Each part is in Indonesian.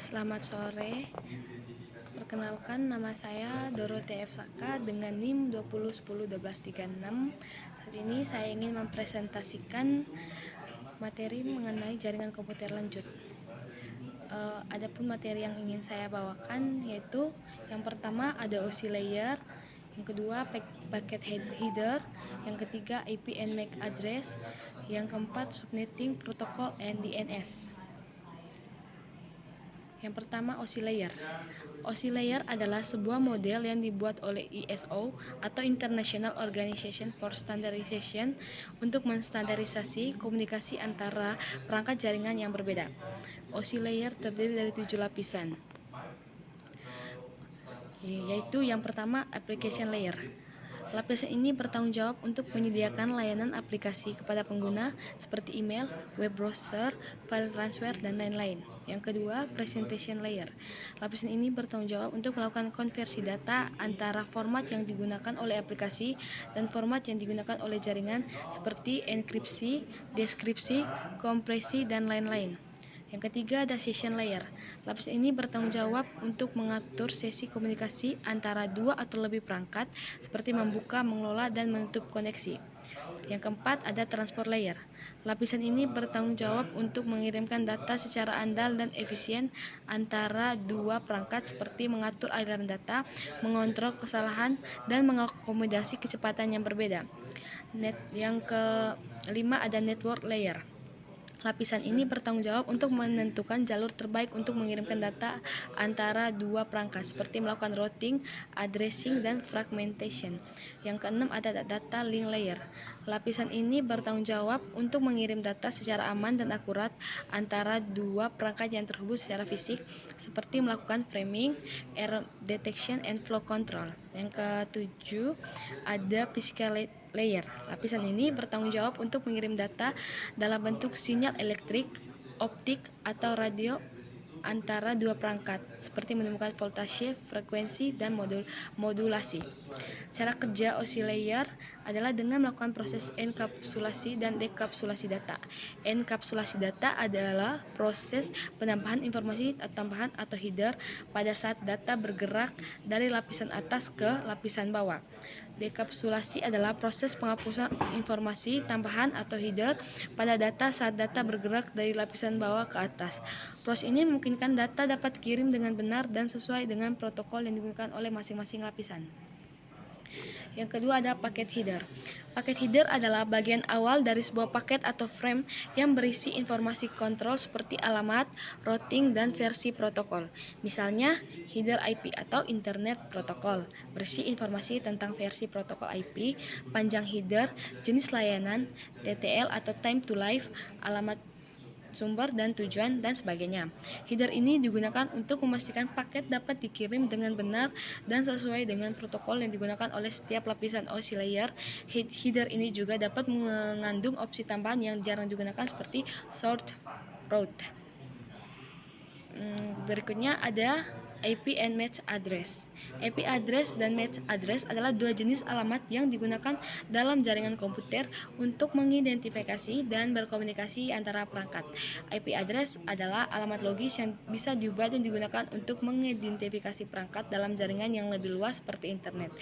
Selamat sore, perkenalkan nama saya Dorothea F. Saka dengan NIM 2010-1236. Saat ini saya ingin mempresentasikan materi mengenai jaringan komputer lanjut. Adapun materi yang ingin saya bawakan yaitu yang pertama ada OSI layer, yang kedua packet header, yang ketiga IP and MAC address, yang keempat subnetting protocol and DNS. Yang pertama, OSI layer. OSI layer adalah sebuah model yang dibuat oleh ISO atau International Organization for Standardization untuk menstandarisasi komunikasi antara perangkat jaringan yang berbeda. OSI layer terdiri dari 7 lapisan, yaitu yang pertama application layer. Lapisan ini bertanggung jawab untuk menyediakan layanan aplikasi kepada pengguna seperti email, web browser, file transfer, dan lain-lain. Yang kedua, presentation layer. Lapisan ini bertanggung jawab untuk melakukan konversi data antara format yang digunakan oleh aplikasi dan format yang digunakan oleh jaringan seperti enkripsi, deskripsi, kompresi, dan lain-lain. Yang ketiga ada session layer. Lapisan ini bertanggung jawab untuk mengatur sesi komunikasi antara dua atau lebih perangkat seperti membuka, mengelola, dan menutup koneksi. Yang keempat ada transport layer. Lapisan ini bertanggung jawab untuk mengirimkan data secara andal dan efisien antara dua perangkat seperti mengatur aliran data, mengontrol kesalahan, dan mengakomodasi kecepatan yang berbeda. Yang kelima ada network layer. Lapisan ini bertanggung jawab untuk menentukan jalur terbaik untuk mengirimkan data antara dua perangkat, seperti melakukan routing, addressing, dan fragmentation. Yang keenam ada data link layer. Lapisan ini bertanggung jawab untuk mengirim data secara aman dan akurat antara dua perangkat yang terhubung secara fisik, seperti melakukan framing, error detection, and flow control. Yang ketujuh ada physical layer. Lapisan ini bertanggung jawab untuk mengirim data dalam bentuk sinyal elektrik, optik, atau radio antara dua perangkat, seperti menemukan voltase, frekuensi, dan modulasi. Cara kerja OSI layer adalah dengan melakukan proses enkapsulasi dan dekapsulasi data. Enkapsulasi data adalah proses penambahan informasi tambahan atau header pada saat data bergerak dari lapisan atas ke lapisan bawah. Dekapsulasi adalah proses penghapusan informasi tambahan atau header pada data saat data bergerak dari lapisan bawah ke atas. Proses ini memungkinkan data dapat dikirim dengan benar dan sesuai dengan protokol yang digunakan oleh masing-masing lapisan. Yang kedua ada paket header. Paket header adalah bagian awal dari sebuah paket atau frame yang berisi informasi kontrol seperti alamat, routing, dan versi protokol. Misalnya, header IP atau Internet Protocol berisi informasi tentang versi protokol IP, panjang header, jenis layanan, TTL atau time to live, alamat sumber dan tujuan, dan sebagainya. Header ini digunakan untuk memastikan paket dapat dikirim dengan benar dan sesuai dengan protokol yang digunakan oleh setiap lapisan OSI layer. Header ini juga dapat mengandung opsi tambahan yang jarang digunakan seperti short route. Berikutnya ada IP and MAC address. IP address dan MAC address adalah dua jenis alamat yang digunakan dalam jaringan komputer untuk mengidentifikasi dan berkomunikasi antara perangkat. IP address adalah alamat logis yang bisa diubah dan digunakan untuk mengidentifikasi perangkat dalam jaringan yang lebih luas seperti internet.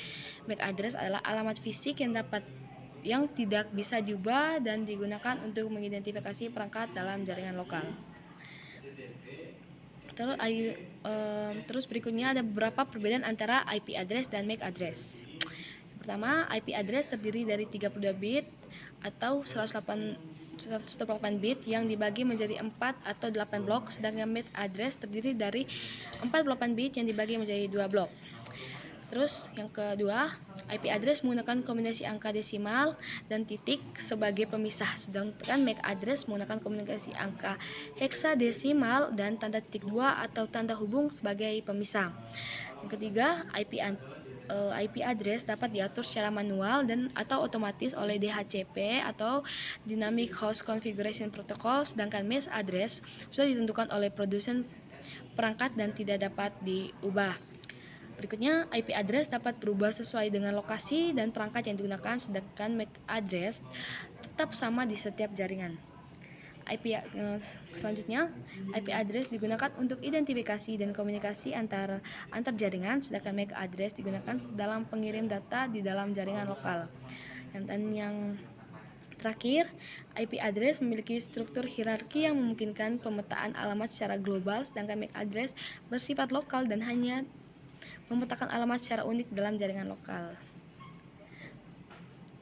MAC address adalah alamat fisik yang tidak bisa diubah dan digunakan untuk mengidentifikasi perangkat dalam jaringan lokal. Terus berikutnya ada beberapa perbedaan antara IP address dan MAC address. Yang pertama, IP address terdiri dari 32 bit atau 128 bit yang dibagi menjadi 4 atau 8 blok, sedangkan MAC address terdiri dari 48 bit yang dibagi menjadi 2 blok. Terus yang kedua, IP address menggunakan kombinasi angka desimal dan titik sebagai pemisah, sedangkan MAC address menggunakan kombinasi angka heksadesimal dan tanda titik 2 atau tanda hubung sebagai pemisah. Yang ketiga, IP address dapat diatur secara manual dan atau otomatis oleh DHCP atau Dynamic Host Configuration Protocol, sedangkan MAC address sudah ditentukan oleh produsen perangkat dan tidak dapat diubah. Berikutnya, IP address dapat berubah sesuai dengan lokasi dan perangkat yang digunakan, sedangkan MAC address tetap sama di setiap jaringan. Selanjutnya, IP address digunakan untuk identifikasi dan komunikasi antar jaringan, sedangkan MAC address digunakan dalam pengirim data di dalam jaringan lokal. Yang terakhir, IP address memiliki struktur hierarki yang memungkinkan pemetaan alamat secara global, sedangkan MAC address bersifat lokal dan hanya memetakan alamat secara unik dalam jaringan lokal.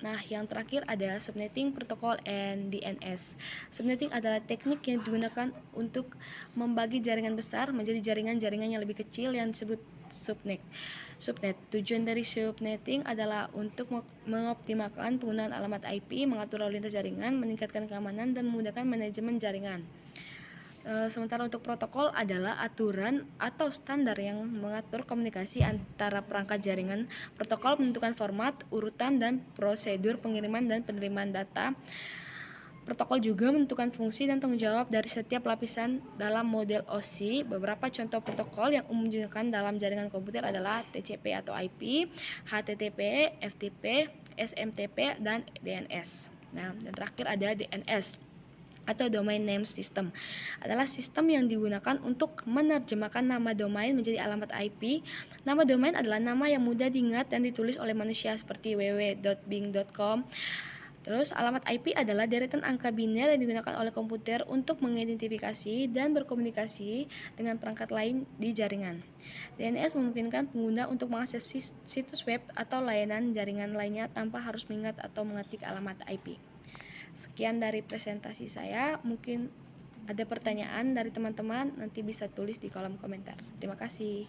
Nah, yang terakhir ada subnetting protokol and DNS. Subnetting adalah teknik yang digunakan untuk membagi jaringan besar menjadi jaringan-jaringan yang lebih kecil yang disebut subnet. Tujuan dari subnetting adalah untuk mengoptimalkan penggunaan alamat IP, mengatur lalu lintas jaringan, meningkatkan keamanan, dan memudahkan manajemen jaringan. Sementara untuk protokol adalah aturan atau standar yang mengatur komunikasi antara perangkat jaringan. Protokol menentukan format, urutan, dan prosedur pengiriman dan penerimaan data. Protokol juga menentukan fungsi dan tanggung jawab dari setiap lapisan dalam model OSI. Beberapa contoh protokol yang umum digunakan dalam jaringan komputer adalah TCP atau IP, HTTP, FTP, SMTP, dan DNS. Nah, dan terakhir ada DNS atau Domain Name System, adalah sistem yang digunakan untuk menerjemahkan nama domain menjadi alamat IP. Nama domain adalah nama yang mudah diingat dan ditulis oleh manusia seperti www.bing.com. Terus alamat IP adalah deretan angka biner yang digunakan oleh komputer untuk mengidentifikasi dan berkomunikasi dengan perangkat lain di jaringan. DNS memungkinkan pengguna untuk mengakses situs web atau layanan jaringan lainnya tanpa harus mengingat atau mengetik alamat IP. Sekian dari presentasi saya. Mungkin ada pertanyaan dari teman-teman, nanti bisa tulis di kolom komentar. Terima kasih.